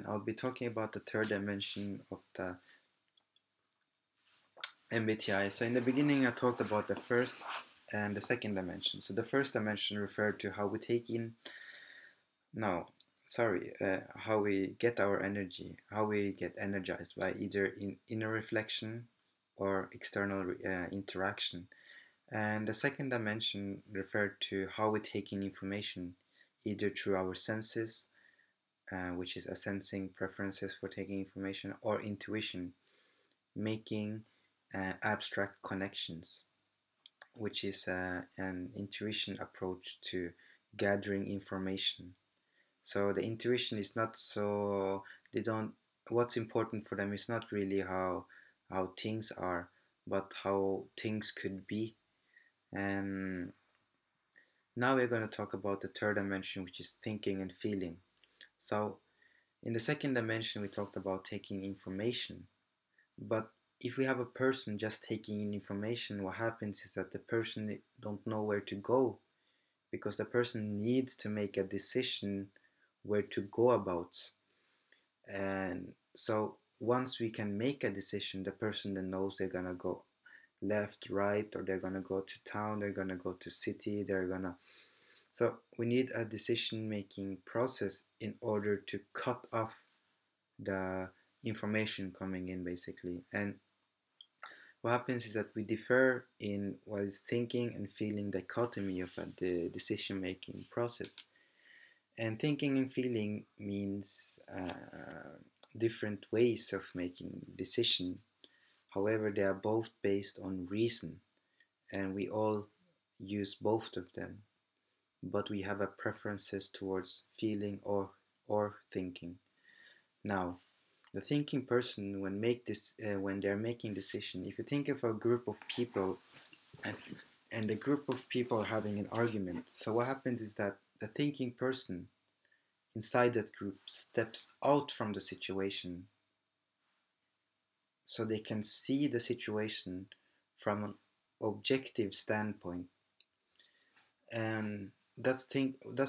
and I'll be talking about the third dimension of the MBTI. So in the beginning I talked about the first and the second dimension. So the first dimension referred to how we take in, no, sorry, how we get our energy, how we get energized by either inner reflection or external interaction. And the second dimension referred to how we take in information, either through our senses, which is a sensing preferences for taking information, or intuition, making abstract connections, which is an intuition approach to gathering information. So the intuition is not so, they don't, what's important for them is not really how things are, but how things could be. And now we're going to talk about the third dimension, which is thinking and feeling. So in the second dimension we talked about taking information, but if we have a person just taking in information, what happens is that the person don't know where to go, because the person needs to make a decision where to go about. And so once we can make a decision, the person then knows they're gonna go left, right, or they're gonna go to town, they're gonna go to city, they're gonna, so we need a decision making process in order to cut off the information coming in, basically. And what happens is that we differ in what is thinking and feeling dichotomy of the decision making process. And thinking and feeling means different ways of making decision. However, they are both based on reason, and we all use both of them, but we have a preferences towards feeling or thinking. Now, the thinking person, when they're making decision, if you think of a group of people, and the group of people are having an argument, so what happens is that the thinking person inside that group steps out from the situation, so they can see the situation from an objective standpoint. And that's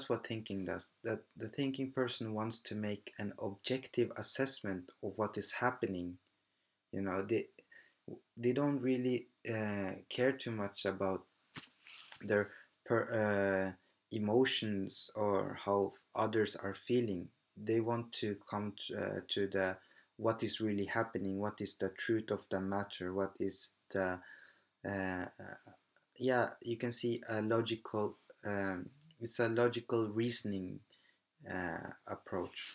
what thinking does. That the thinking person wants to make an objective assessment of what is happening. You know, they don't really care too much about their emotions or how others are feeling. They want to come to the what is really happening, what is the truth of the matter, what is the uh, yeah, you can see a logical, it's a logical reasoning approach.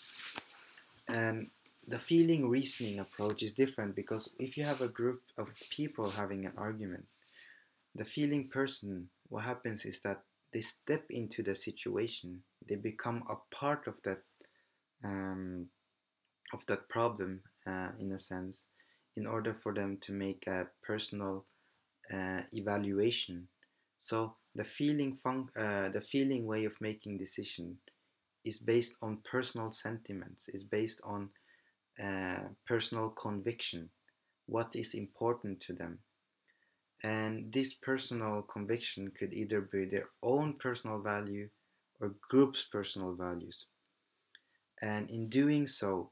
And the feeling reasoning approach is different, because if you have a group of people having an argument, the feeling person, what happens is that they step into the situation, they become a part um, of that problem, in a sense, in order for them to make a personal evaluation. So the feeling way of making decision is based on personal sentiments, is based on personal conviction, what is important to them. And this personal conviction could either be their own personal value or group's personal values. And in doing so,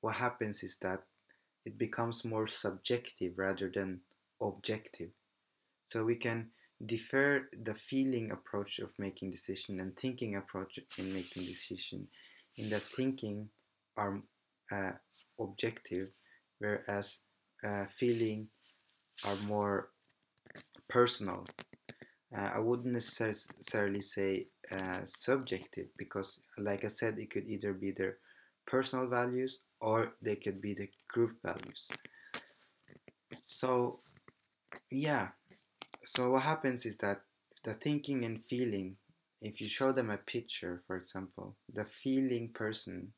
what happens is that it becomes more subjective rather than objective. So we can differ the feeling approach of making decision and thinking approach in making decision, in that thinking are uh, objective, whereas feeling are more personal. I wouldn't necessarily say subjective, because like I said, it could either be their personal values or they could be the group values. So yeah, so what happens is that the thinking and feeling, if you show them a picture, for example, the feeling person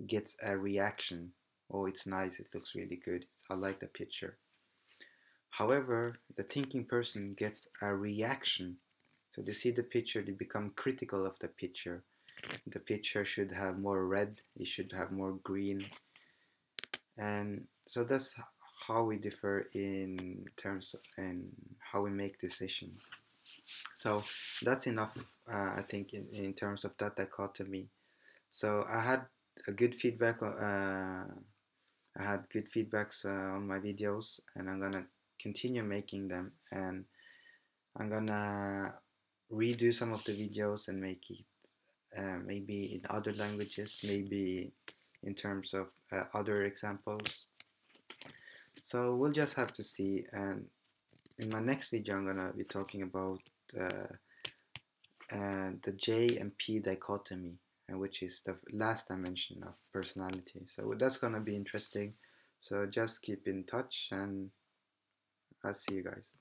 gets a reaction. Oh, it's nice, it looks really good, I like the picture. However, the thinking person gets a reaction. So they see the picture, they become critical of the picture. The picture should have more red, it should have more green. And so that's how we differ in terms of and how we make decisions. So that's enough, I think, in terms of that dichotomy. So I had a good feedback. I had good feedbacks on my videos, and I'm gonna continue making them, and I'm gonna redo some of the videos and make it maybe in other languages, maybe in terms of other examples. So we'll just have to see. And in my next video, I'm gonna be talking about the J and P dichotomy, which is the last dimension of personality. So that's gonna be interesting. So just keep in touch, and I'll see you guys.